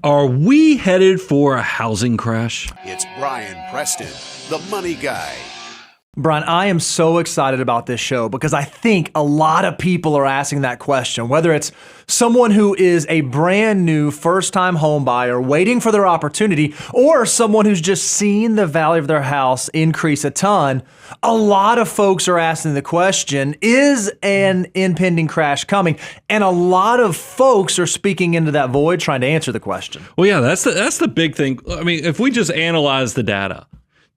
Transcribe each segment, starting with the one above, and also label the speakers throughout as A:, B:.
A: Are we headed for a housing crash?
B: It's Brian Preston, the money guy.
C: Brian, I am so excited about this show because I think a lot of people are asking that question, whether it's someone who is a brand new first-time home buyer waiting for their opportunity or someone who's just seen the value of their house increase a ton. A lot of folks are asking the question, is an impending crash coming? And a lot of folks are speaking into that void trying to answer the question.
A: Well, yeah, that's the big thing. I mean, if we just analyze the data,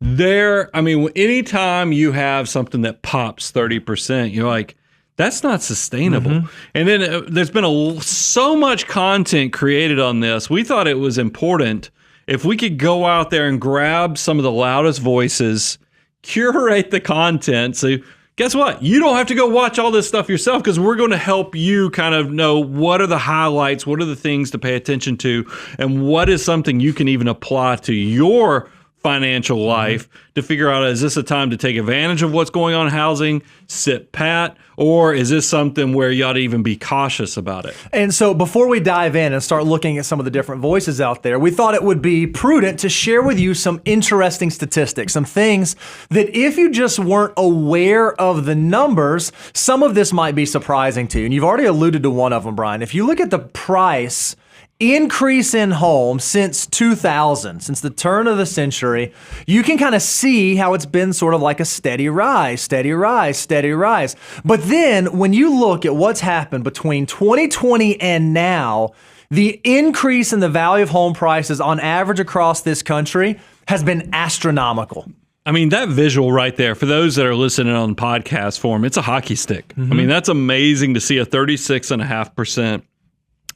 A: anytime you have something that pops 30%, you're like, that's not sustainable. Mm-hmm. And then there's been so much content created on this. We thought it was important if we could go out there and grab some of the loudest voices, curate the content. So guess what? You don't have to go watch all this stuff yourself because we're going to help you kind of know what are the highlights, what are the things to pay attention to, and what is something you can even apply to your financial life to figure out, is this a time to take advantage of what's going on in housing, sit pat, or is this something where you ought to even be cautious about it?
C: And so before we dive in and start looking at some of the different voices out there, we thought it would be prudent to share with you some interesting statistics, some things that if you just weren't aware of the numbers, some of this might be surprising to you. And you've already alluded to one of them, Brian. If you look at the price increase in homes since 2000, since the turn of the century, you can kind of see how it's been sort of like a steady rise, steady rise, steady rise. But then when you look at what's happened between 2020 and now, the increase in the value of home prices on average across this country has been astronomical.
A: I mean, that visual right there, for those that are listening on podcast form, it's a hockey stick. Mm-hmm. I mean, that's amazing to see a 36.5%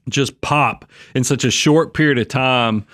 A: just pop in such a short period of time.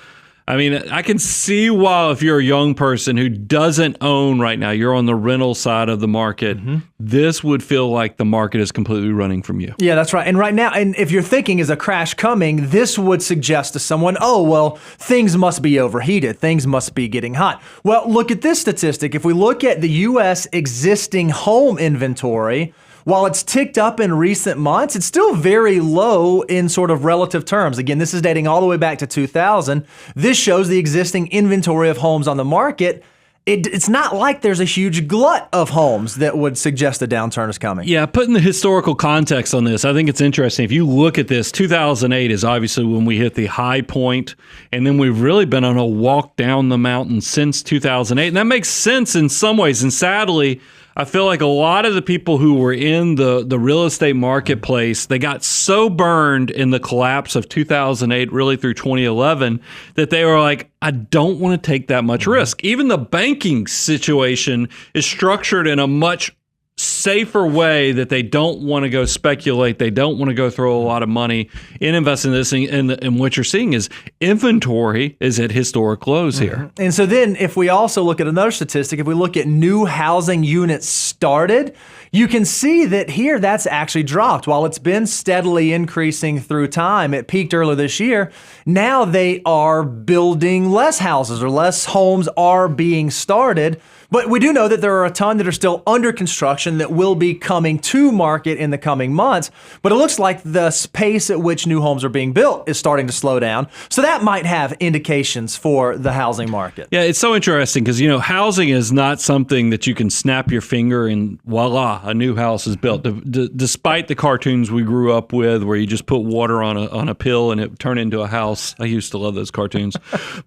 A: I mean, I can see why if you're a young person who doesn't own right now, you're on the rental side of the market, this would feel like the market is completely running from you.
C: Yeah, that's right. And right now, and if you're thinking, is a crash coming, this would suggest to someone, oh, well, things must be overheated. Things must be getting hot. Well, look at this statistic. If we look at the U.S. existing home inventory, while it's ticked up in recent months, it's still very low in sort of relative terms. Again, this is dating all the way back to 2000. This shows the existing inventory of homes on the market. It's not like there's a huge glut of homes that would suggest a downturn is coming.
A: Yeah, putting the historical context on this, I think it's interesting. If you look at this, 2008 is obviously when we hit the high point, and then we've really been on a walk down the mountain since 2008. And that makes sense in some ways. And sadly, I feel like a lot of the people who were in the real estate marketplace, they got so burned in the collapse of 2008, really through 2011, that they were like, I don't want to take that much risk. Even the banking situation is structured in a much safer way that they don't want to go speculate. They don't want to go throw a lot of money in investing in this. And what you're seeing is inventory is at historic lows here.
C: And so then if we also look at another statistic, if we look at new housing units started, you can see that here that's actually dropped. While it's been steadily increasing through time, it peaked earlier this year. Now they are building less houses or less homes are being started. But we do know that there are a ton that are still under construction that will be coming to market in the coming months. But it looks like the pace at which new homes are being built is starting to slow down. So that might have indications for the housing market.
A: Yeah, it's so interesting because, housing is not something that you can snap your finger and voila, a new house is built. Despite the cartoons we grew up with where you just put water on a pill and it turned into a house. I used to love those cartoons.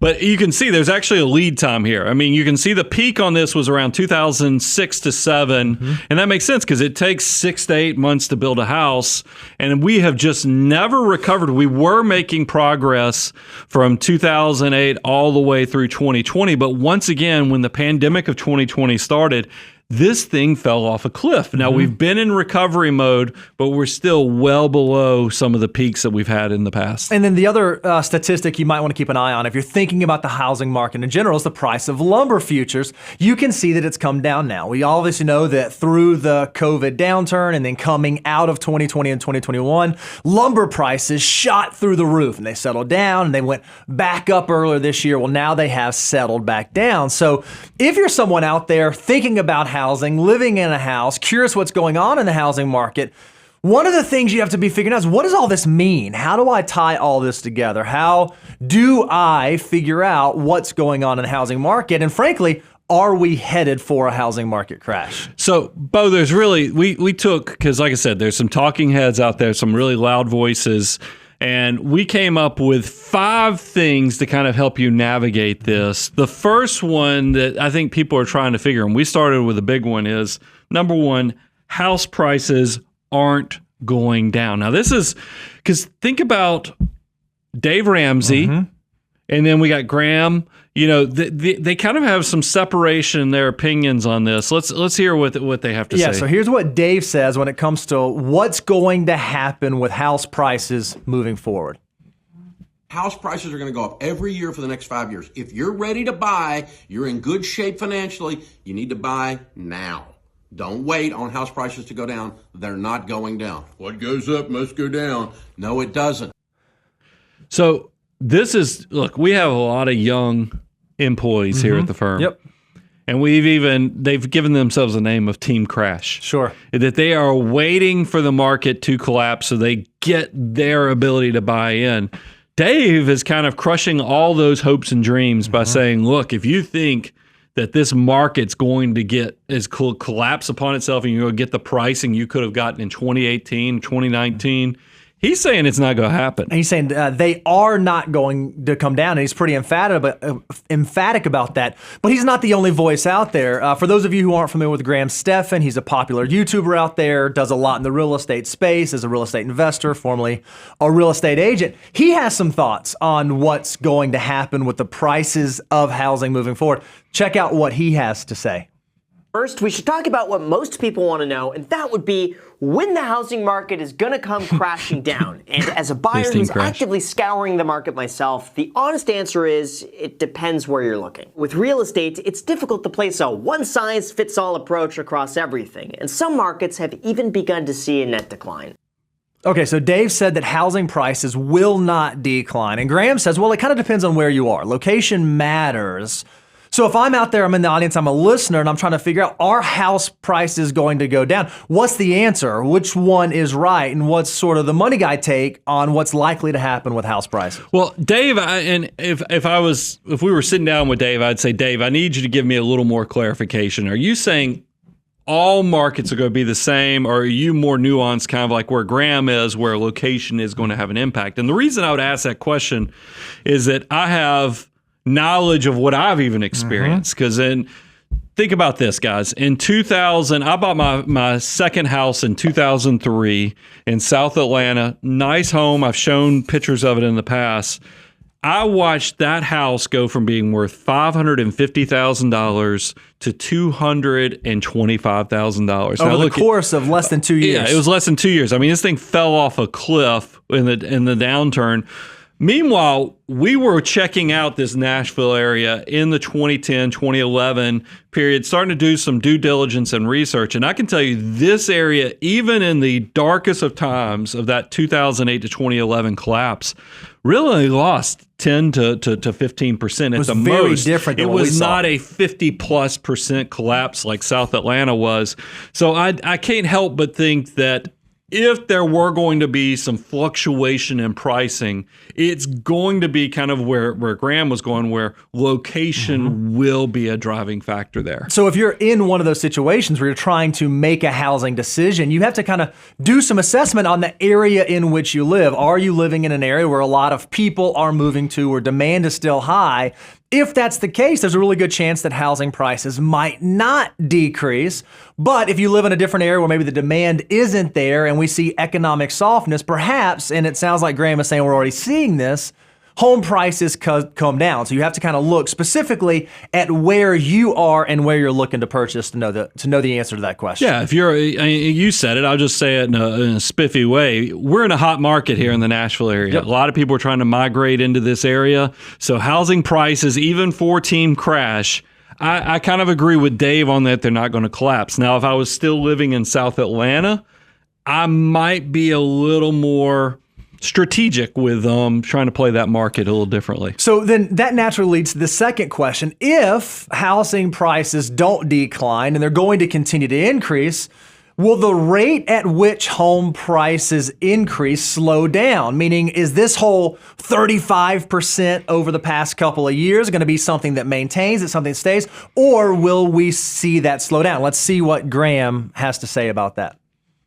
A: But you can see there's actually a lead time here. I mean, you can see the peak on this was around 2006 to 7, and that makes sense because it takes 6 to 8 months to build a house, and we have just never recovered. We were making progress from 2008 all the way through 2020, but once again, when the pandemic of 2020 started, this thing fell off a cliff. Now, we've been in recovery mode, but we're still well below some of the peaks that we've had in the past.
C: And then the other statistic you might want to keep an eye on if you're thinking about the housing market in general is the price of lumber futures. You can see that it's come down now. We obviously know that through the COVID downturn and then coming out of 2020 and 2021, lumber prices shot through the roof and they settled down and they went back up earlier this year. Well, now they have settled back down. So if you're someone out there thinking about housing, living in a house, curious what's going on in the housing market, One of the things you have to be figuring out is, what does all this mean? How do I tie all this together? How do I figure out what's going on in the housing market? And frankly, are we headed for a housing market crash?
A: So, Bo, there's really, we took, because like I said, there's some talking heads out there, some really loud voices, and we came up with 5 things to kind of help you navigate this. The first one that I think people are trying to figure, and we started with a big one, is number 1, house prices aren't going down. Now, this is, because think about Dave Ramsey, and then we got Graham. You know, they kind of have some separation in their opinions on this. Let's hear what they have to say.
C: Yeah, so here's what Dave says when it comes to what's going to happen with house prices moving forward.
D: House prices are going to go up every year for the next 5 years. If you're ready to buy, you're in good shape financially, you need to buy now. Don't wait on house prices to go down. They're not going down. What goes up must go down. No, it doesn't.
A: So this is, look, we have a lot of young employees here at the firm.
C: Yep.
A: And they've given themselves a name of Team Crash.
C: Sure.
A: That they are waiting for the market to collapse so they get their ability to buy in. Dave is kind of crushing all those hopes and dreams by saying, look, if you think that this market's going to collapse upon itself and you're going to get the pricing you could have gotten in 2018, 2019, he's saying it's not going to happen.
C: And he's saying they are not going to come down, and he's pretty emphatic about that. But he's not the only voice out there. For those of you who aren't familiar with Graham Stephan, he's a popular YouTuber out there, does a lot in the real estate space, is a real estate investor, formerly a real estate agent. He has some thoughts on what's going to happen with the prices of housing moving forward. Check out what he has to say.
E: First, we should talk about what most people want to know, and that would be when the housing market is going to come crashing down. And as a buyer who's actively scouring the market myself, the honest answer is it depends where you're looking. With real estate, it's difficult to place a one-size-fits-all approach across everything, and some markets have even begun to see a net decline.
C: Okay, so Dave said that housing prices will not decline, and Graham says, well, it kind of depends on where you are. Location matters. So if I'm out there, I'm in the audience, I'm a listener, and I'm trying to figure out, are house prices going to go down? What's the answer? Which one is right? And what's sort of the money guy take on what's likely to happen with house prices?
A: Well, Dave, if we were sitting down with Dave, I'd say, Dave, I need you to give me a little more clarification. Are you saying all markets are going to be the same, or are you more nuanced, kind of like where Graham is, where location is going to have an impact? And the reason I would ask that question is that I have knowledge of what I've even experienced. Because think about this, guys. In 2000, I bought my second house in 2003 in South Atlanta. Nice home. I've shown pictures of it in the past. I watched that house go from being worth $550,000 to $225,000
C: over the course of less than 2 years.
A: Yeah, it was less than 2 years. I mean, this thing fell off a cliff in the downturn. Meanwhile, we were checking out this Nashville area in the 2010, 2011 period, starting to do some due diligence and research. And I can tell you this area, even in the darkest of times of that 2008 to 2011 collapse, really lost 10 to 15% at the most.
C: Very different than
A: it
C: what we
A: was
C: saw.
A: not a 50+% collapse like South Atlanta was. So I can't help but think that if there were going to be some fluctuation in pricing, it's going to be kind of where Graham was going, where location will be a driving factor there.
C: So if you're in one of those situations where you're trying to make a housing decision, you have to kind of do some assessment on the area in which you live. Are you living in an area where a lot of people are moving to, where demand is still high? If that's the case, there's a really good chance that housing prices might not decrease. But if you live in a different area where maybe the demand isn't there and we see economic softness, perhaps, and it sounds like Graham is saying we're already seeing this, home prices come down. So you have to kind of look specifically at where you are and where you're looking to purchase to know the answer to that question.
A: Yeah, if you said it, I'll just say it in a spiffy way. We're in a hot market here in the Nashville area.
C: Yep.
A: A lot of people are trying to migrate into this area. So housing prices, even for Team Crash, I kind of agree with Dave on that. They're not going to collapse. Now, if I was still living in South Atlanta, I might be a little more strategic with trying to play that market a little differently.
C: So then that naturally leads to the second question. If housing prices don't decline and they're going to continue to increase, Will the rate at which home prices increase slow down? Meaning, is this whole 35% over the past couple of years going to be something that maintains, that something that stays, or will we see that slow down? Let's see what Graham has to say about that.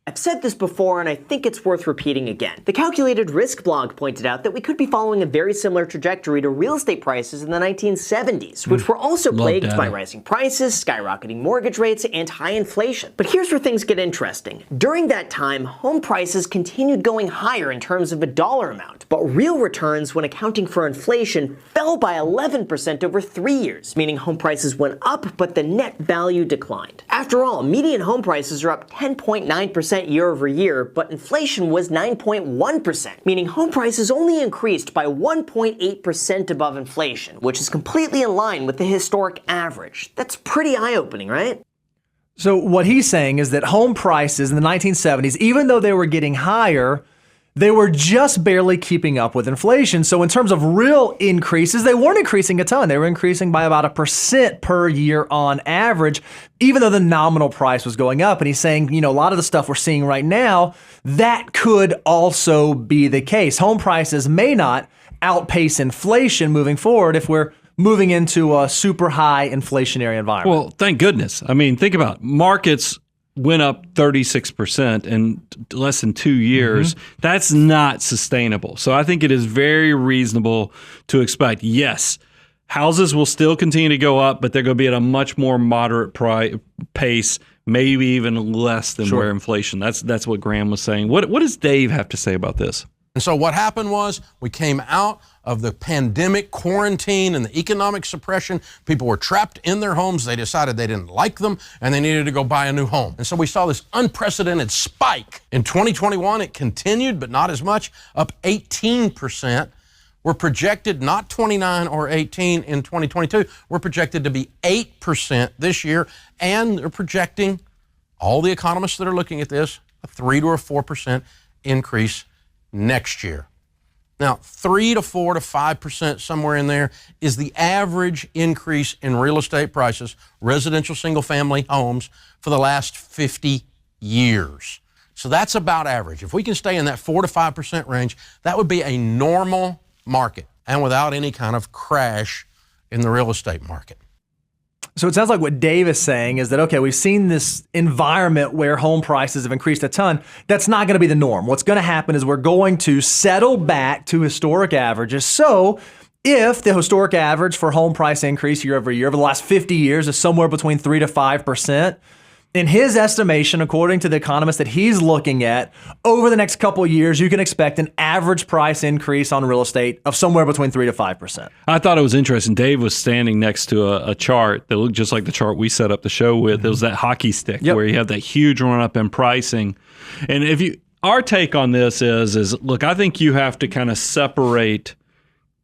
E: I've said this before, and I think it's worth repeating again. The Calculated Risk blog pointed out that we could be following a very similar trajectory to real estate prices in the 1970s, which were also plagued by rising prices, skyrocketing mortgage rates, and high inflation. But here's where things get interesting. During that time, home prices continued going higher in terms of a dollar amount, but real returns, when accounting for inflation, fell by 11% over 3 years, meaning home prices went up, but the net value declined. After all, median home prices are up 10.9% year over year, but inflation was 9.1%, meaning home prices only increased by 1.8% above inflation, which is completely in line with the historic average. That's pretty eye-opening, right?
C: So what he's saying is that home prices in the 1970s, even though they were getting higher, they were just barely keeping up with inflation. So in terms of real increases, they weren't increasing a ton. They were increasing by about 1% per year on average, even though the nominal price was going up. And he's saying, a lot of the stuff we're seeing right now, that could also be the case. Home prices may not outpace inflation moving forward if we're moving into a super high inflationary environment.
A: Well, thank goodness. I mean, think about it. Markets went up 36% in less than 2 years. That's not sustainable. So I think it is very reasonable to expect, yes, houses will still continue to go up, but they're going to be at a much more moderate pace, maybe even less than where inflation. That's what Graham was saying. What does Dave have to say about this?
F: And so what happened was we came out of the pandemic quarantine and the economic suppression. People were trapped in their homes. They decided they didn't like them and they needed to go buy a new home. And so we saw this unprecedented spike. In 2021, it continued, but not as much, up 18%. We're projected not 29 or 18 in 2022. We're projected to be 8% this year. And they're projecting, all the economists that are looking at this, a 3 to a 4% increase next year. Now, 3 to 4 to 5%, somewhere in there, is the average increase in real estate prices, residential single-family homes, for the last 50 years. So that's about average. If we can stay in that 4 to 5% range, that would be a normal market and without any kind of crash in the real estate market.
C: So it sounds like what Dave is saying is that, okay, we've seen this environment where home prices have increased a ton. That's not going to be the norm. What's going to happen is we're going to settle back to historic averages. So if the historic average for home price increase year over year over the last 50 years is somewhere between 3 to 5%, in his estimation, according to the economist that he's looking at, over the next couple of years, you can expect an average price increase on real estate of somewhere between 3 to 5%.
A: I thought it was interesting. Dave was standing next to a chart that looked just like the chart we set up the show with. It was that hockey stick where you have that huge run up in pricing. And our take on this is look, I think you have to kind of separate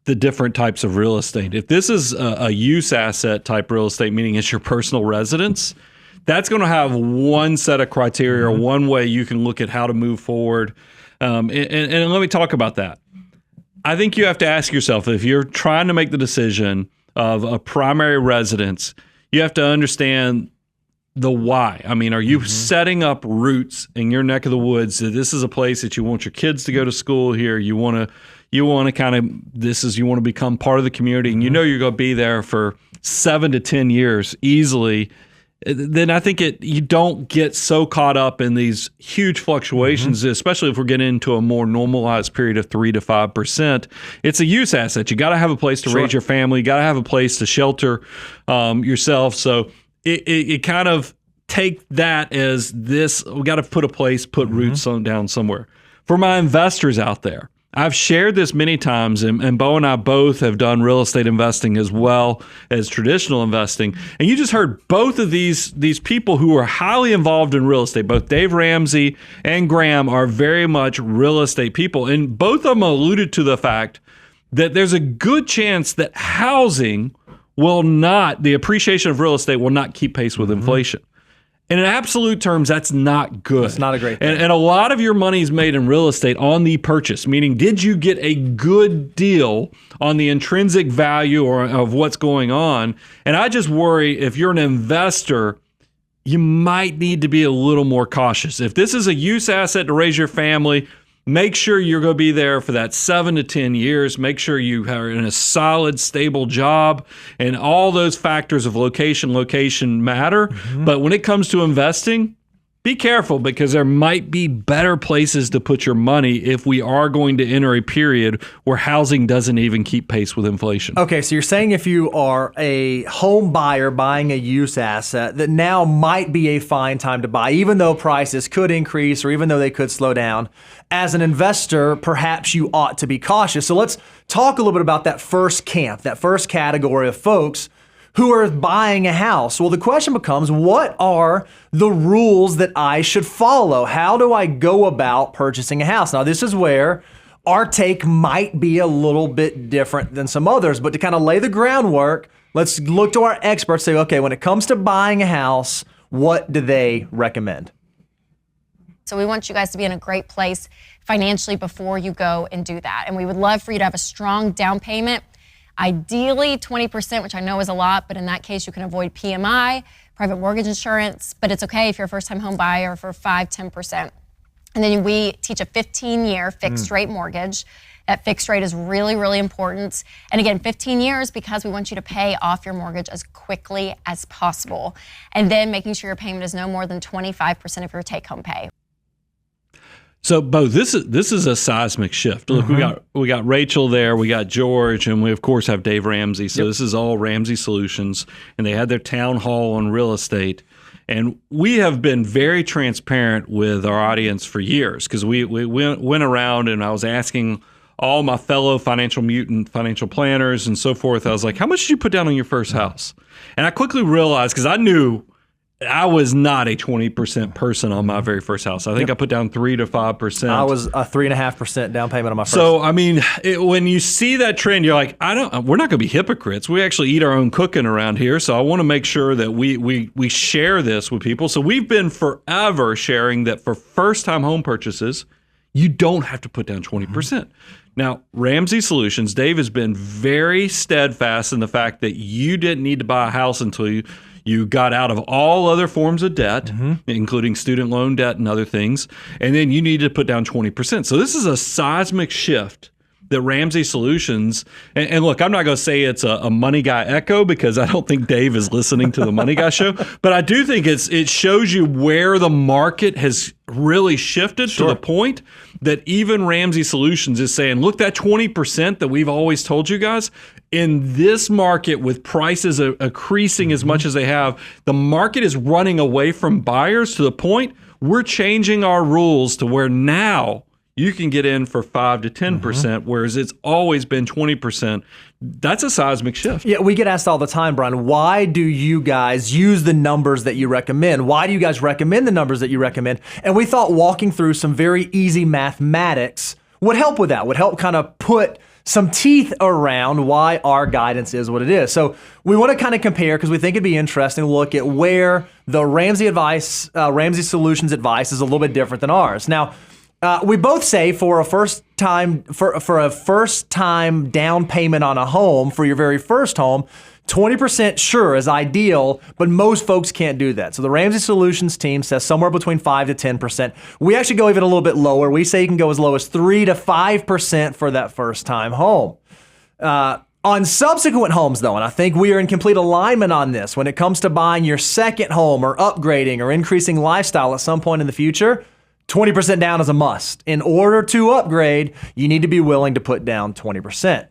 A: the different types of real estate. If this is a use asset type real estate, meaning it's your personal residence, that's going to have one set of criteria, or one way you can look at how to move forward. And let me talk about that. I think you have to ask yourself, if you're trying to make the decision of a primary residence, you have to understand the why. I mean, are you setting up roots in your neck of the woods that this is a place that you want your kids to go to school here? You want to kind of, you want to become part of the community, and you know you're going to be there for 7 to 10 years easily. Then I think you don't get so caught up in these huge fluctuations, especially if we're getting into a more normalized period of 3 to 5%. It's a use asset. You got to have a place to raise your family. You got to have a place to shelter yourself. So it kind of take that as this. We got to put roots down somewhere. For my investors out there, I've shared this many times, and Bo and I both have done real estate investing as well as traditional investing. And you just heard both of these people who are highly involved in real estate. Both Dave Ramsey and Graham are very much real estate people. And both of them alluded to the fact that there's a good chance that housing the appreciation of real estate will not keep pace with inflation. And in absolute terms, that's not good.
C: It's not a great thing.
A: And a lot of your money is made in real estate on the purchase, meaning did you get a good deal on the intrinsic value of what's going on? And I just worry if you're an investor, you might need to be a little more cautious. If this is a use asset to raise your family, make sure you're going to be there for that 7 to 10 years. Make sure you are in a solid, stable job, and all those factors of location matter. But when it comes to investing, be careful, because there might be better places to put your money if we are going to enter a period where housing doesn't even keep pace with inflation.
C: Okay, so you're saying if you are a home buyer buying a use asset, that now might be a fine time to buy, even though prices could increase or even though they could slow down. As an investor, perhaps you ought to be cautious. So let's talk a little bit about that first camp, that first category of folks who are buying a house. Well, the question becomes, what are the rules that I should follow? How do I go about purchasing a house? Now, this is where our take might be a little bit different than some others, but to kind of lay the groundwork, let's look to our experts, say, okay, when it comes to buying a house, what do they recommend?
G: So we want you guys to be in a great place financially before you go and do that. And we would love for you to have a strong down payment. Ideally 20%, which I know is a lot, but in that case you can avoid PMI, private mortgage insurance, but it's okay if you're a first-time home buyer for 5-10%. And then we teach a 15-year fixed rate mortgage. That fixed rate is really, really important. And again, 15 years, because we want you to pay off your mortgage as quickly as possible. And then making sure your payment is no more than 25% of your take-home pay.
A: So, Bo, this is a seismic shift. Look, we got Rachel there, we got George, and we of course have Dave Ramsey. So This is all Ramsey Solutions, and they had their town hall on real estate. And we have been very transparent with our audience for years, because we went around and I was asking all my fellow financial mutant financial planners and so forth. I was like, how much did you put down on your first house? And I quickly realized, because I knew I was not a 20% person on my very first house. I think I put down 3 to 5%.
C: I was a 3.5% down payment on my first.
A: So, I mean, when you see that trend, you're like, we're not going to be hypocrites. We actually eat our own cooking around here. So I want to make sure that we share this with people. So we've been forever sharing that for first-time home purchases, you don't have to put down 20%. Now, Ramsey Solutions, Dave has been very steadfast in the fact that you didn't need to buy a house until you got out of all other forms of debt, including student loan debt and other things, and then you need to put down 20%. So this is a seismic shift that Ramsey Solutions, and look, I'm not going to say it's a Money Guy echo, because I don't think Dave is listening to the Money Guy show, but I do think it shows you where the market has really shifted to the point that even Ramsey Solutions is saying, look, that 20% that we've always told you guys, in this market with prices increasing as much as they have, the market is running away from buyers to the point we're changing our rules to where now you can get in for 5 to 10%, whereas it's always been 20%. That's a seismic shift.
C: Yeah, we get asked all the time, Brian, why do you guys use the numbers that you recommend? Why do you guys recommend the numbers that you recommend? And we thought walking through some very easy mathematics would help with that, would help kind of put some teeth around why our guidance is what it is. So we want to kind of compare, because we think it'd be interesting to look at where the Ramsey Solutions advice is a little bit different than ours. Now, we both say for a first time down payment on a home for your very first home, 20% sure is ideal, but most folks can't do that. So the Ramsey Solutions team says somewhere between 5 to 10%. We actually go even a little bit lower. We say you can go as low as 3 to 5% for that first time home. On subsequent homes, though, and I think we are in complete alignment on this, when it comes to buying your second home or upgrading or increasing lifestyle at some point in the future, 20% down is a must. In order to upgrade, you need to be willing to put down 20%.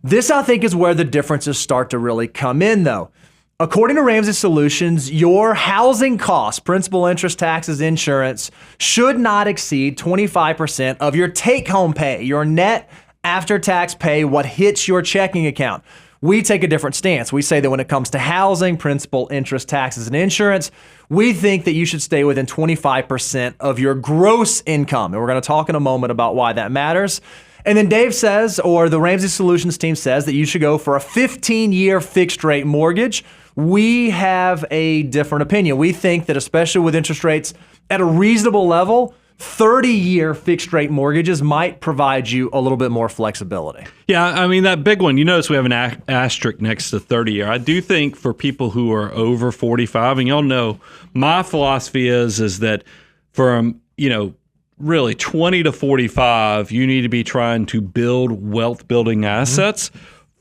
C: This, I think, is where the differences start to really come in, though. According to Ramsey Solutions, your housing costs, principal, interest, taxes, insurance, should not exceed 25% of your take-home pay, your net after-tax pay, what hits your checking account. We take a different stance. We say that when it comes to housing, principal, interest, taxes, and insurance, we think that you should stay within 25% of your gross income. And we're going to talk in a moment about why that matters. And then Dave says, or the Ramsey Solutions team says, that you should go for a 15-year fixed rate mortgage. We have a different opinion. We think that especially with interest rates at a reasonable level, 30-year fixed rate mortgages might provide you a little bit more flexibility.
A: Yeah, I mean, that big one, you notice we have an asterisk next to 30-year. I do think for people who are over 45, and y'all know, my philosophy is that from, really 20 to 45, you need to be trying to build wealth building assets.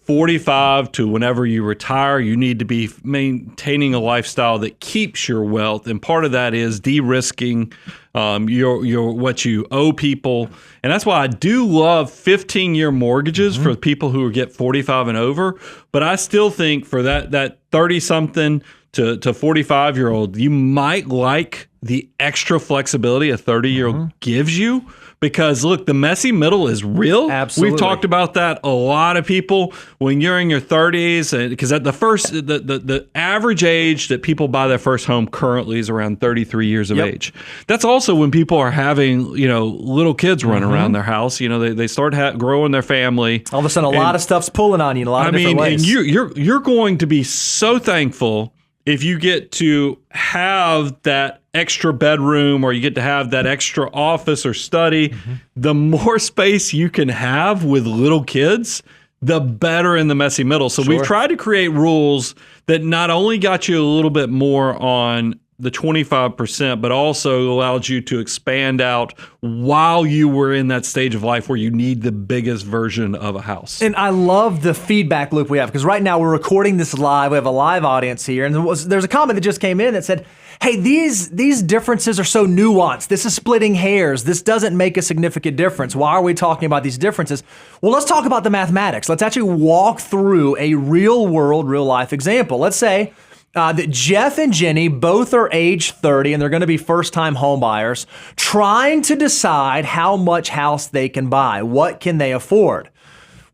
A: 45 to whenever you retire, you need to be maintaining a lifestyle that keeps your wealth, and part of that is de-risking your what you owe people, and that's why I do love 15-year mortgages for people who get 45 and over. But I still think for that 30-something to 45-year-old, you might like the extra flexibility a 30-year-old gives you. Because look, the messy middle is real.
C: Absolutely.
A: We've talked about that. A lot of people, when you're in your 30s, because at the average age that people buy their first home currently is around 33 years of age. That's also when people are having, little kids run around their house. They start growing their family.
C: All of a sudden, a lot of stuff's pulling on you in a lot of different ways.
A: And you're going to be so thankful if you get to have that extra bedroom or you get to have that extra office or study. The more space you can have with little kids, the better in the messy middle. So we've tried to create rules that not only got you a little bit more on the 25%, but also allowed you to expand out while you were in that stage of life where you need the biggest version of a house.
C: And I love the feedback loop we have, because right now we're recording this live. We have a live audience here, and there's a comment that just came in that said, hey, these differences are so nuanced. This is splitting hairs. This doesn't make a significant difference. Why are we talking about these differences? Well, let's talk about the mathematics. Let's actually walk through a real world, real life example. Let's say that Jeff and Jenny both are age 30 and they're going to be first-time home buyers trying to decide how much house they can buy. What can they afford?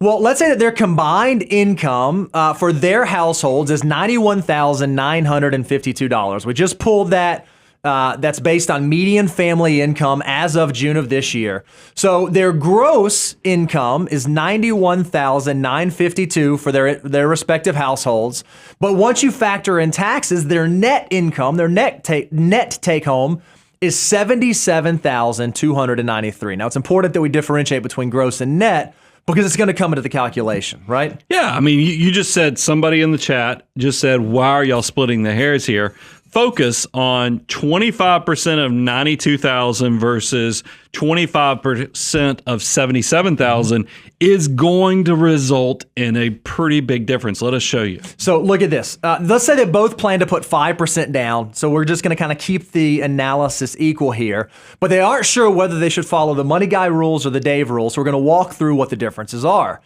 C: Well, let's say that their combined income for their households is $91,952. We just pulled that. That's based on median family income as of June of this year. So their gross income is $91,952 for their respective households. But once you factor in taxes, their net income, their net take home is $77,293. Now, it's important that we differentiate between gross and net, because it's going to come into the calculation, right?
A: Yeah, I mean, you just said, somebody in the chat just said, why are y'all splitting the hairs here? Focus on 25% of 92,000 versus 25% of 77,000 is going to result in a pretty big difference. Let us show you.
C: So look at this. Let's say they both plan to put 5% down. So we're just going to kind of keep the analysis equal here. But they aren't sure whether they should follow the Money Guy rules or the Dave rules. So we're going to walk through what the differences are.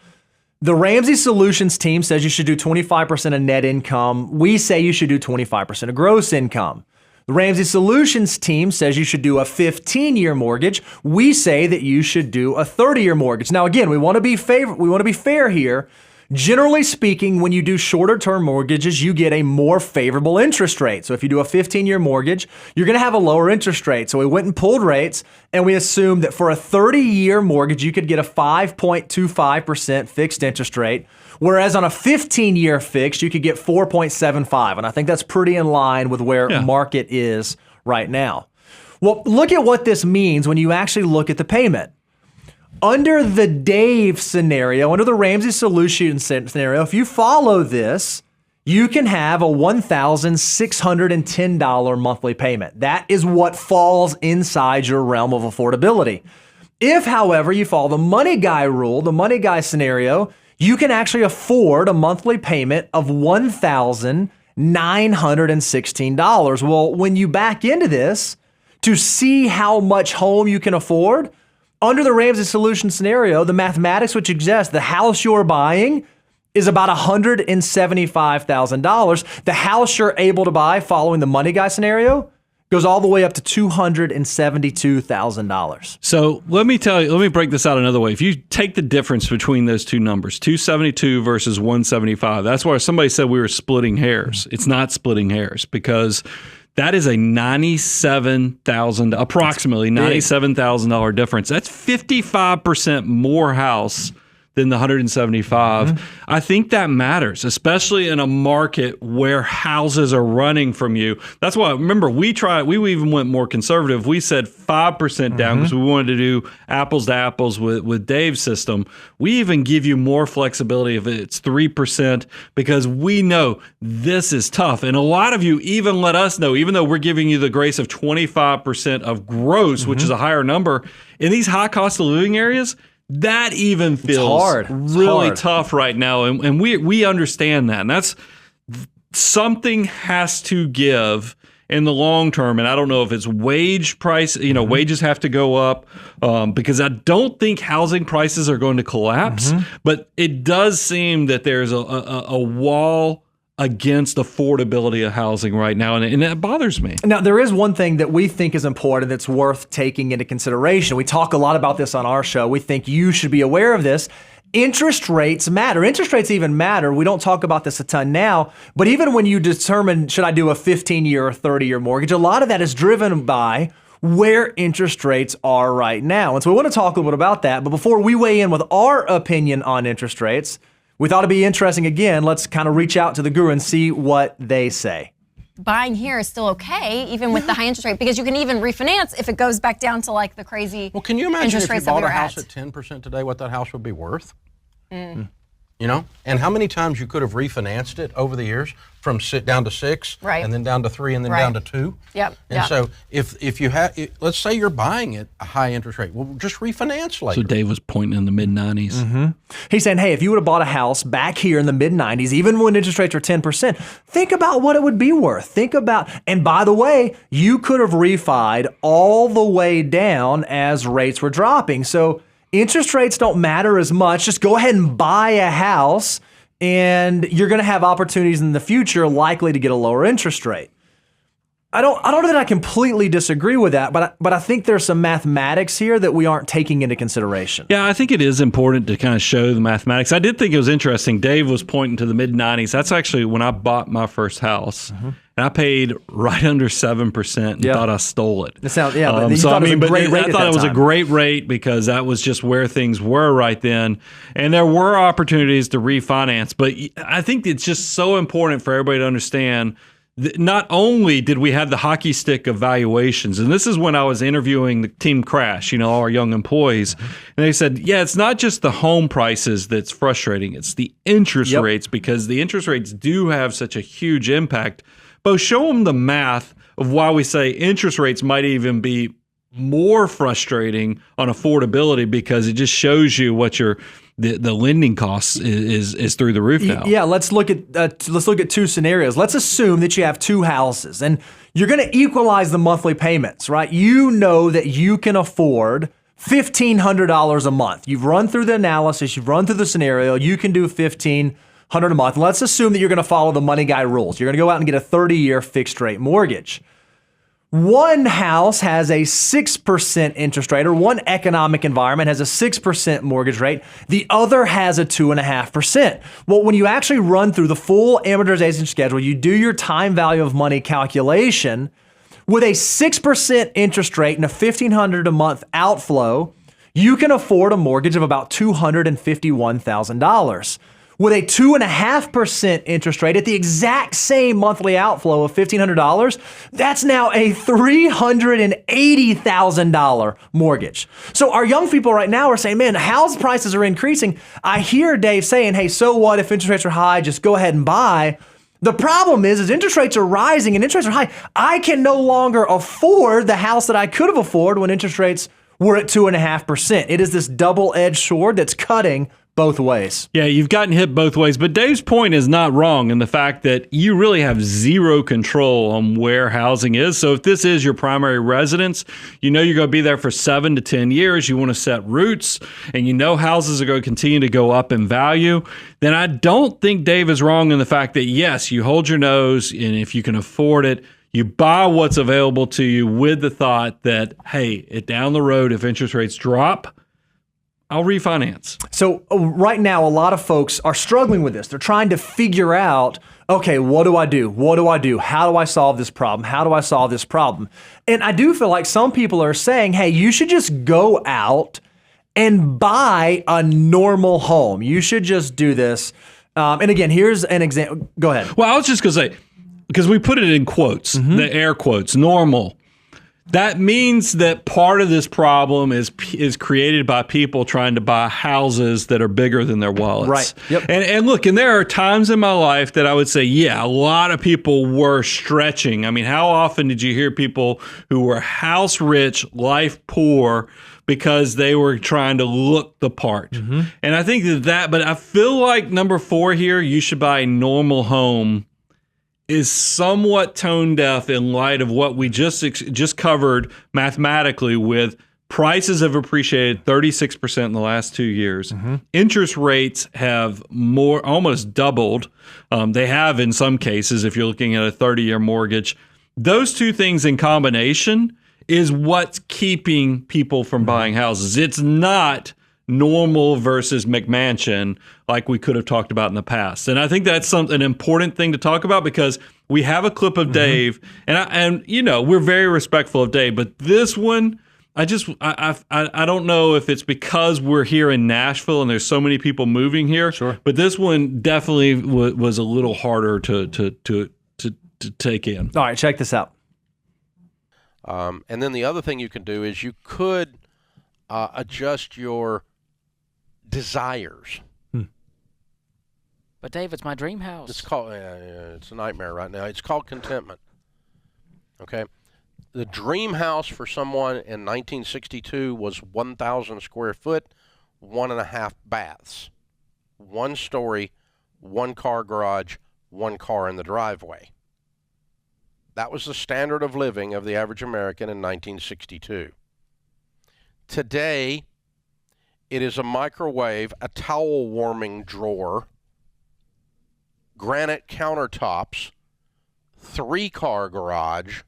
C: The Ramsey Solutions team says you should do 25% of net income. We say you should do 25% of gross income. The Ramsey Solutions team says you should do a 15-year mortgage. We say that you should do a 30-year mortgage. Now, again, we want to be fair here. Generally speaking, when you do shorter term mortgages, you get a more favorable interest rate. So if you do a 15-year mortgage, you're going to have a lower interest rate. So we went and pulled rates, and we assumed that for a 30-year mortgage, you could get a 5.25% fixed interest rate, whereas on a 15-year fixed, you could get 4.75. And I think that's pretty in line with where market is right now. Well, look at what this means when you actually look at the payment. Under the Dave scenario, under the Ramsey Solutions scenario, if you follow this, you can have a $1,610 monthly payment. That is what falls inside your realm of affordability. If, however, you follow the Money Guy rule, the Money Guy scenario, you can actually afford a monthly payment of $1,916. Well, when you back into this to see how much home you can afford, under the Ramsey Solution scenario, the mathematics which exists, the house you're buying is about $175,000. The house you're able to buy following the Money Guy scenario goes all the way up to $272,000.
A: So let me break this out another way. If you take the difference between those two numbers, 272 versus 175, that's why somebody said we were splitting hairs. It's not splitting hairs, because that is a approximately $97,000 difference. That's 55% more house than the 175. I think that matters, especially in a market where houses are running from you. That's why, remember, we even went more conservative. We said 5% down because we wanted to do apples to apples with Dave's system. We even give you more flexibility if it's 3% because we know this is tough. And a lot of you even let us know, even though we're giving you the grace of 25% of gross, which is a higher number, in these high cost of living areas, that even feels really tough right now. And we understand that. And that's something has to give in the long term. And I don't know if it's wage price, wages have to go up because I don't think housing prices are going to collapse. But it does seem that there's a wall against affordability of housing right now, and that bothers me.
C: Now, there is one thing that we think is important that's worth taking into consideration. We talk a lot about this on our show. We think you should be aware of this. Interest rates matter. Interest rates even matter. We don't talk about this a ton now, but even when you determine, should I do a 15-year or 30-year mortgage, a lot of that is driven by where interest rates are right now. And so we want to talk a little bit about that. But before we weigh in with our opinion on interest rates, we thought it'd be interesting again. Let's kind of reach out to the guru and see what they say.
G: Buying here is still okay, even with the high interest rate, because you can even refinance if it goes back down to like the crazy.
F: Well, can you imagine
G: interest
F: if you
G: rates that
F: bought
G: we
F: a
G: were
F: house
G: at?
F: at 10% today, what that house would be worth? And how many times you could have refinanced it over the years from down to 6,
G: right,
F: and then down to 3, and then down to 2. And so if you have, let's say you're buying it a high interest rate, well, just refinance later.
A: So Dave was pointing in the mid-90s.
C: He's saying, hey, if you would have bought a house back here in the mid-90s, even when interest rates are 10%, think about what it would be worth. Think about, and by the way, you could have refied all the way down as rates were dropping. So interest rates don't matter as much. Just go ahead and buy a house, and you're going to have opportunities in the future likely to get a lower interest rate. I don't know that I completely disagree with that, but I think there's some mathematics here that we aren't taking into consideration.
A: Yeah, I think it is important to kind of show the mathematics. I did think it was interesting. Dave was pointing to the mid-90s. That's actually when I bought my first house. And I paid right under 7% and thought I stole it.
C: But you thought it was a great rate.
A: I thought it was a great rate because that was just where things were right then. And there were opportunities to refinance. But I think it's just so important for everybody to understand that not only did we have the hockey stick of valuations, and this is when I was interviewing the Team Crash, all our young employees, and they said, yeah, it's not just the home prices that's frustrating. It's the interest rates, because the interest rates do have such a huge impact. But show them the math of why we say interest rates might even be more frustrating on affordability, because it just shows you what the lending costs is through the roof now.
C: Yeah, let's look at two scenarios. Let's assume that you have two houses and you're going to equalize the monthly payments, right? You know that you can afford $1,500 a month. You've run through the analysis, you've run through the scenario, you can do $1,500 a month. Let's assume that you're going to follow the money guy rules. You're going to go out and get a 30-year fixed rate mortgage. One house has a 6% interest rate, or one economic environment has a 6% mortgage rate. The other has a 2.5%. Well, when you actually run through the full amortization schedule, you do your time value of money calculation, with a 6% interest rate and a $1,500 a month outflow, you can afford a mortgage of about $251,000. With a 2.5% interest rate at the exact same monthly outflow of $1,500, that's now a $380,000 mortgage. So our young people right now are saying, man, house prices are increasing. I hear Dave saying, hey, so what if interest rates are high? Just go ahead and buy. The problem is interest rates are rising and interest rates are high. I can no longer afford the house that I could have afforded when interest rates were at 2.5%. It is this double-edged sword that's cutting both ways.
A: Yeah, you've gotten hit both ways. But Dave's point is not wrong in the fact that you really have zero control on where housing is. So if this is your primary residence, you're going to be there for 7 to 10 years. You want to set roots, and houses are going to continue to go up in value. Then I don't think Dave is wrong in the fact that, yes, you hold your nose, and if you can afford it, you buy what's available to you with the thought that, hey, down the road, if interest rates drop, I'll refinance. So
C: right now, a lot of folks are struggling with this. They're trying to figure out, okay, what do I do? What do I do? How do I solve this problem? How do I solve this problem? And I do feel like some people are saying, hey, you should just go out and buy a normal home. You should just do this. And again, here's an example. Go ahead.
A: Well, I was just going to say, because we put it in quotes, the air quotes, normal. That means that part of this problem is created by people trying to buy houses that are bigger than their wallets.
C: Right. Yep.
A: And look, and there are times in my life that I would say, yeah, a lot of people were stretching. I mean, how often did you hear people who were house rich, life poor, because they were trying to look the part? And I think but I feel like number 4 here, you should buy a normal home, is somewhat tone deaf in light of what we just covered mathematically with prices have appreciated 36% in the last 2 years. Interest rates have almost doubled. They have in some cases, if you're looking at a 30-year mortgage. Those two things in combination is what's keeping people from buying houses. It's not normal versus McMansion like we could have talked about in the past. And I think that's an important thing to talk about, because we have a clip of Dave, and we're very respectful of Dave, but this one, I don't know if it's because we're here in Nashville and there's so many people moving here. Sure. But this one definitely was a little harder to take in.
C: All right, check this out.
H: And then the other thing you can do is you could adjust your desires.
I: But Dave, it's my dream house.
H: It's called it's a nightmare right now. It's called contentment. Okay, the dream house for someone in 1962 was 1,000 square foot, 1.5 baths, 1 story, 1 car garage, 1 car in the driveway. That was the standard of living of the average American in 1962. Today, it is a microwave, a towel warming drawer, granite countertops, 3-car garage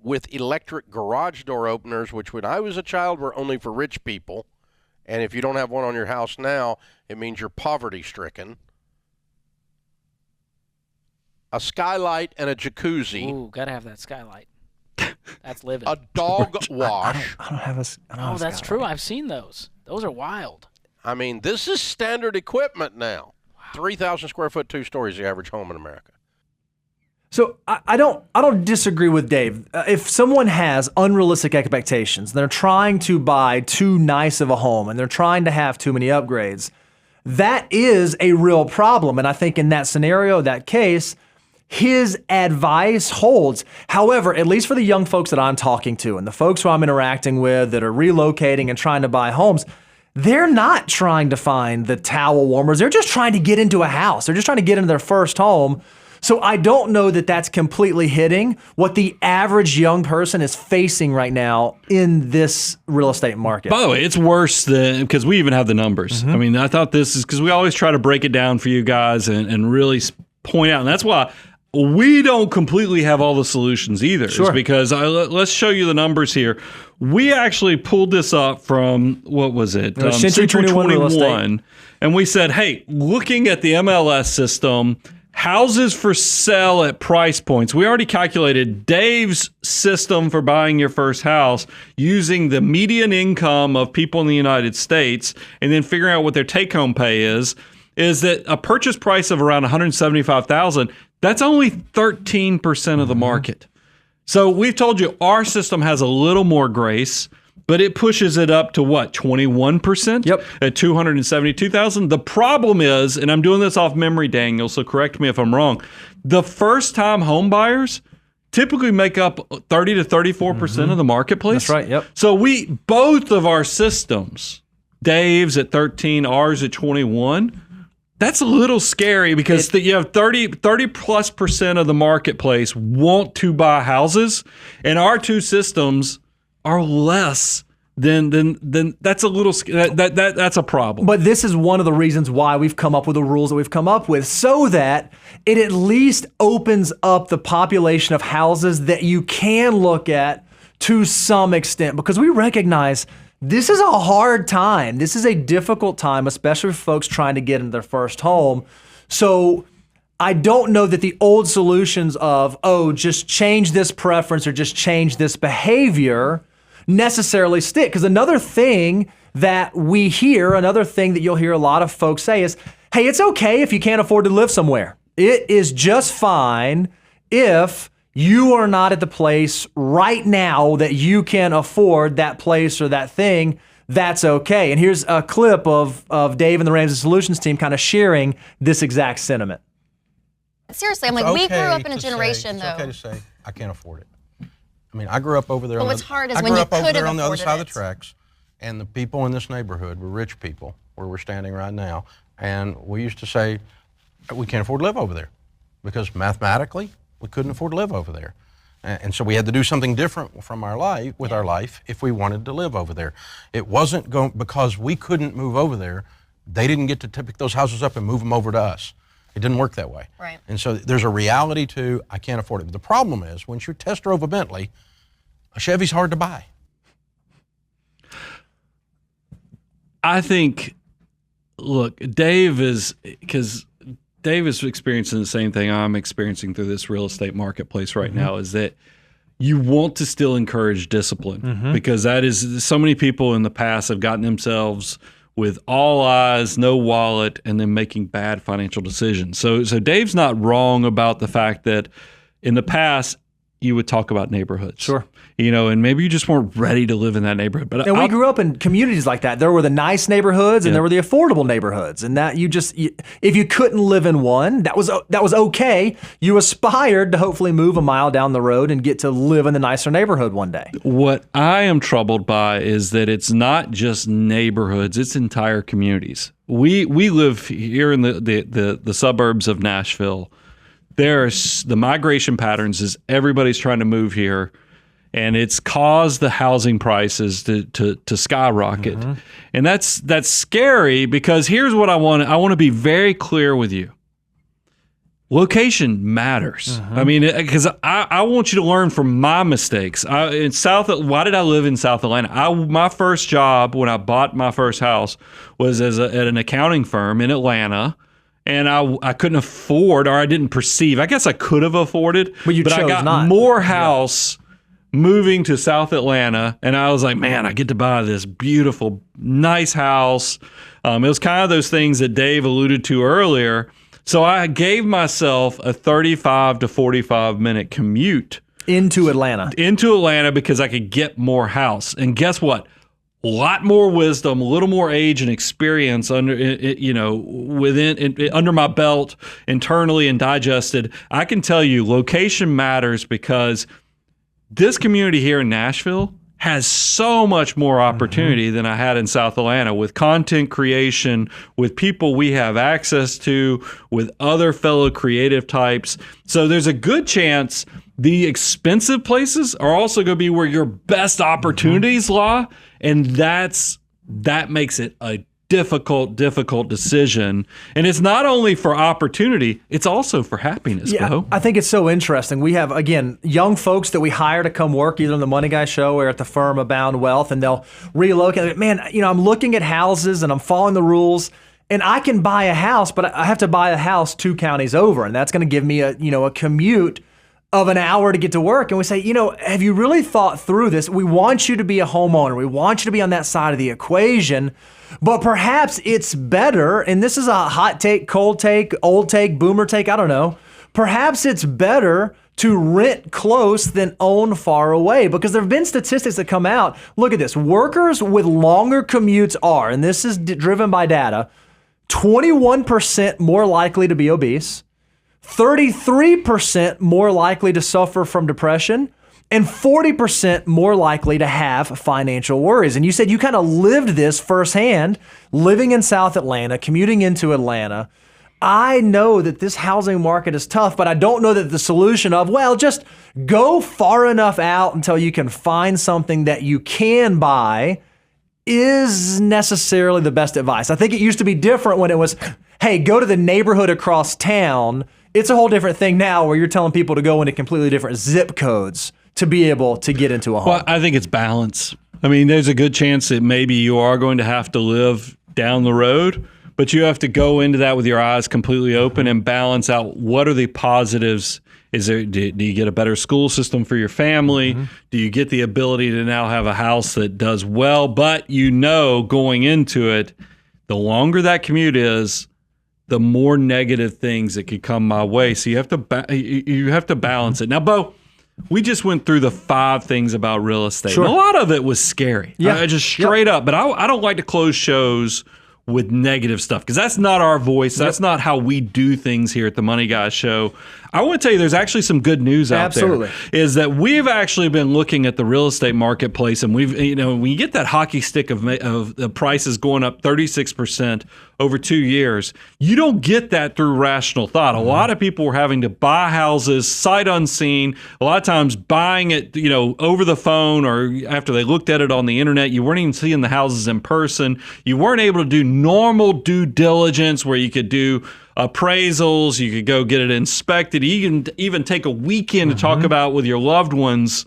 H: with electric garage door openers, which when I was a child were only for rich people. And if you don't have one on your house now, it means you're poverty stricken. A skylight and a jacuzzi.
I: Ooh, gotta have that skylight. That's living.
H: A dog wash.
C: I don't have a
I: Oh, that's true. I've seen those. Those are wild.
H: I mean, this is standard equipment now. 3,000 square foot, 2 stories, the average home in America.
C: So I don't disagree with Dave. If someone has unrealistic expectations, they're trying to buy too nice of a home and they're trying to have too many upgrades, that is a real problem. And I think in that scenario, that case, his advice holds. However, at least for the young folks that I'm talking to and the folks who I'm interacting with that are relocating and trying to buy homes, they're not trying to find the towel warmers. They're just trying to get into a house. They're just trying to get into their first home. So I don't know that that's completely hitting what the average young person is facing right now in this real estate market.
A: By the way, it's worse than, because we even have the numbers. I mean, I thought this is, because we always try to break it down for you guys and really point out. And that's why we don't completely have all the solutions either.
C: Sure.
A: It's because let's show you the numbers here. We actually pulled this up from, what was it?
C: Century 21.
A: And we said, hey, looking at the MLS system, houses for sale at price points. We already calculated Dave's system for buying your first house using the median income of people in the United States and then figuring out what their take-home pay is that a purchase price of around $175,000, that's only 13% of the market. So we've told you our system has a little more grace, but it pushes it up to what, 21%?
C: Yep. At
A: $272,000. The problem is, and I'm doing this off memory, Daniel, so correct me if I'm wrong, the first-time home buyers typically make up 30 to 34% of the marketplace.
C: That's right, yep.
A: So both of our systems, Dave's at 13, ours at 21, that's a little scary because you have 30 plus % of the marketplace want to buy houses, and our two systems are less than that's a little that's a problem.
C: But this is one of the reasons why we've come up with the rules that we've come up with, so that it at least opens up the population of houses that you can look at to some extent, because we recognize this is a hard time. This is a difficult time, especially for folks trying to get into their first home. So I don't know that the old solutions of, just change this preference or just change this behavior necessarily stick. Because another thing that we hear, another thing that you'll hear a lot of folks say is, hey, it's okay if you can't afford to live somewhere. It is just fine if you are not at the place right now that you can afford that place or that thing. That's okay. And here's a clip of Dave and the Ramsey Solutions team kind of sharing this exact sentiment.
G: Seriously, I'm like, we grew up in a generation, though.
F: It's okay to say, I can't afford it. I mean, I grew up over there.
G: But what's hard is when you could have
F: on the other
G: afforded
F: side of the
G: it.
F: tracks, and the people in this neighborhood were rich people, where we're standing right now, and we used to say, we can't afford to live over there, because mathematically, we couldn't afford to live over there. And so we had to do something different from our life, with our life, if we wanted to live over there. It wasn't because we couldn't move over there, they didn't get to pick those houses up and move them over to us. It didn't work that way.
G: Right.
F: And so there's a reality to, I can't afford it. But the problem is, once you test drove a Bentley, a Chevy's hard to buy.
A: I think, look, Dave is experiencing the same thing I'm experiencing through this real estate marketplace right now, is that you want to still encourage discipline, because that is, so many people in the past have gotten themselves with all eyes, no wallet, and then making bad financial decisions. So Dave's not wrong about the fact that in the past you would talk about neighborhoods.
C: Sure.
A: And maybe you just weren't ready to live in that neighborhood. But
C: And we grew up in communities like that. There were the nice neighborhoods and there were the affordable neighborhoods. And that if you couldn't live in one, that was okay. You aspired to hopefully move a mile down the road and get to live in the nicer neighborhood one day.
A: What I am troubled by is that it's not just neighborhoods, it's entire communities. We live here in the suburbs of Nashville. There's the migration patterns is everybody's trying to move here. And it's caused the housing prices to skyrocket. And that's scary, because here's what I want to be very clear with you. Location matters. I mean, because I want you to learn from my mistakes. Why did I live in South Atlanta? My first job when I bought my first house was at an accounting firm in Atlanta. And I couldn't afford, or I didn't perceive. I guess I could have afforded, but I got
C: not.
A: more house moving to South Atlanta, and I was like, man, I get to buy this beautiful, nice house. It was kind of those things that Dave alluded to earlier. So I gave myself a 35 to 45 minute commute
C: into Atlanta
A: because I could get more house. And guess what? A lot more wisdom, a little more age and experience under my belt internally and digested. I can tell you, location matters, because this community here in Nashville has so much more opportunity than I had in South Atlanta, with content creation, with people we have access to, with other fellow creative types. So there's a good chance the expensive places are also going to be where your best opportunities lie. And that makes it a difficult decision. And it's not only for opportunity, it's also for happiness, Bo.
C: I think it's so interesting. We have, again, young folks that we hire to come work either on the Money Guy Show or at the firm Abound Wealth, and they'll relocate. Man, I'm looking at houses and I'm following the rules, and I can buy a house, but I have to buy a house 2 counties over, and that's going to give me a commute of an hour to get to work. And we say, have you really thought through this? We want you to be a homeowner. We want you to be on that side of the equation. But perhaps it's better, and this is a hot take, cold take, old take, boomer take, I don't know. Perhaps it's better to rent close than own far away, because there have been statistics that come out. Look at this. Workers with longer commutes are, and this is driven by data, 21% more likely to be obese, 33% more likely to suffer from depression, and 40% more likely to have financial worries. And you said you kind of lived this firsthand, living in South Atlanta, commuting into Atlanta. I know that this housing market is tough, but I don't know that the solution of, just go far enough out until you can find something that you can buy is necessarily the best advice. I think it used to be different when it was, hey, go to the neighborhood across town. It's a whole different thing now where you're telling people to go into completely different zip codes to be able to get into a home.
A: Well, I think it's balance. I mean, there's a good chance that maybe you are going to have to live down the road, but you have to go into that with your eyes completely open and balance out what are the positives Do you get a better school system for your family? Do you get the ability to now have a house that does well, but going into it, the longer that commute is, the more negative things that could come my way. So you have to balance it. Now, Bo, we just went through the 5 things about real estate.
C: Sure.
A: And a lot of it was scary.
C: Yeah.
A: Just straight up. But I don't like to close shows with negative stuff because that's not our voice. That's not how we do things here at the Money Guy Show. I want to tell you there's actually some good news out there. Is that we've actually been looking at the real estate marketplace, and we've, when you get that hockey stick of the prices going up 36% over 2 years, you don't get that through rational thought. A lot of people were having to buy houses sight unseen, a lot of times buying it, over the phone or after they looked at it on the internet. You weren't even seeing the houses in person. You weren't able to do normal due diligence where you could do appraisals, you could go get it inspected, you can even take a weekend to talk about with your loved ones.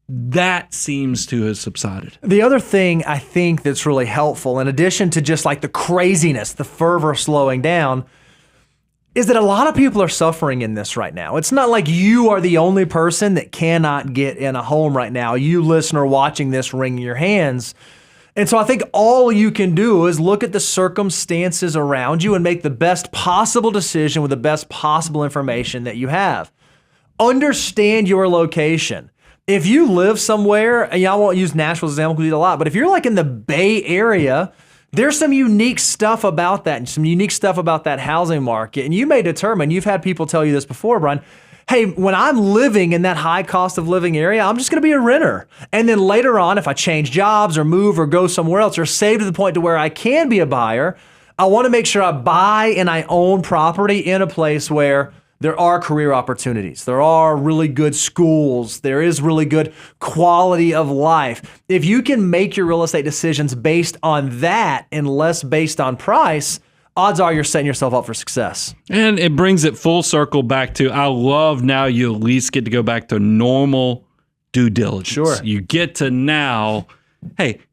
A: That seems to have subsided.
C: The other thing I think that's really helpful, in addition to just like the craziness, the fervor slowing down, is that a lot of people are suffering in this right now. It's not like you are the only person that cannot get in a home right now. You listener watching this, wringing your hands. And so I think all you can do is look at the circumstances around you and make the best possible decision with the best possible information that you have. Understand your location. If you live somewhere, and I won't use Nashville as an example because we do it a lot, but if you're like in the Bay Area, there's some unique stuff about that and some unique stuff about that housing market. And you may determine, you've had people tell you this before, Brian, hey, when I'm living in that high cost of living area, I'm just going to be a renter. And then later on, if I change jobs or move or go somewhere else or save to the point to where I can be a buyer, I want to make sure I buy and I own property in a place where there are career opportunities. There are really good schools. There is really good quality of life. If you can make your real estate decisions based on that and less based on price, odds are you're setting yourself up for success.
A: And it brings it full circle back to, I love now you at least get to go back to normal due diligence.
C: Sure.
A: You get to now,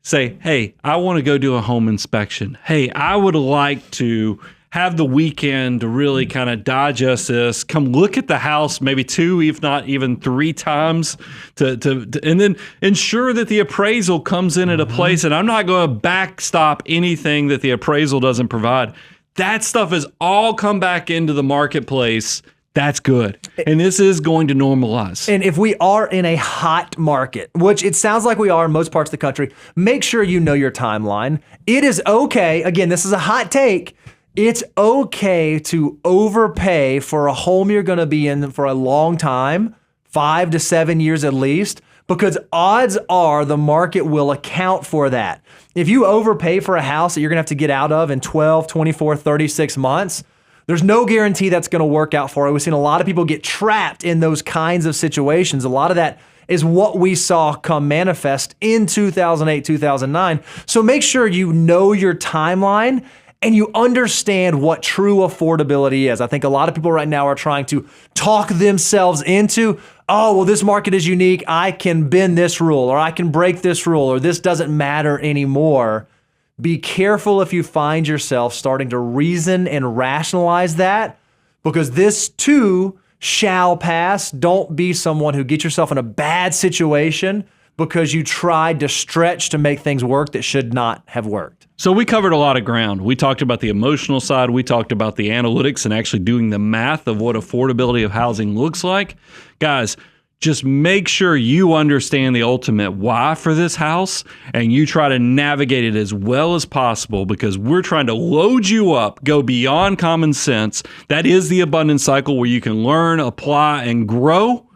A: say, I want to go do a home inspection. Hey, I would like to have the weekend to really kind of digest this, come look at the house maybe 2, if not even 3 times, to and then ensure that the appraisal comes in at a place, and I'm not going to backstop anything that the appraisal doesn't provide. That stuff has all come back into the marketplace. That's good. And this is going to normalize.
C: And if we are in a hot market, which it sounds like we are in most parts of the country, make sure you know your timeline. It is okay. Again, this is a hot take. It's okay to overpay for a home you're going to be in for a long time, 5 to 7 years at least, because odds are the market will account for that. If you overpay for a house that you're going to have to get out of in 12, 24, 36 months, there's no guarantee that's going to work out for you. We've seen a lot of people get trapped in those kinds of situations. A lot of that is what we saw come manifest in 2008, 2009. So make sure you know your timeline and you understand what true affordability is. I think a lot of people right now are trying to talk themselves into, oh, well, this market is unique. I can bend this rule, or I can break this rule, or this doesn't matter anymore. Be careful if you find yourself starting to reason and rationalize that, because this too shall pass. Don't be someone who gets yourself in a bad situation because you tried to stretch to make things work that should not have worked.
A: So we covered a lot of ground. We talked about the emotional side. We talked about the analytics and actually doing the math of what affordability of housing looks like. Guys, just make sure you understand the ultimate why for this house, and you try to navigate it as well as possible, because we're trying to load you up, go beyond common sense. That is the abundance cycle, where you can learn, apply, and grow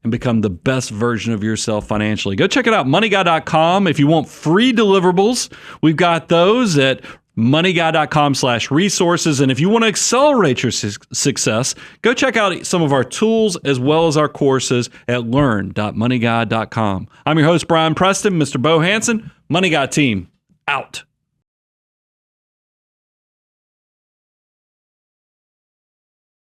A: and become the best version of yourself financially. Go check it out, moneyguy.com. If you want free deliverables, we've got those at moneyguy.com/resources. And if you want to accelerate your success, go check out some of our tools as well as our courses at learn.moneyguy.com. I'm your host, Brian Preston, Mr. Bo Hansen, Money Guy team, out.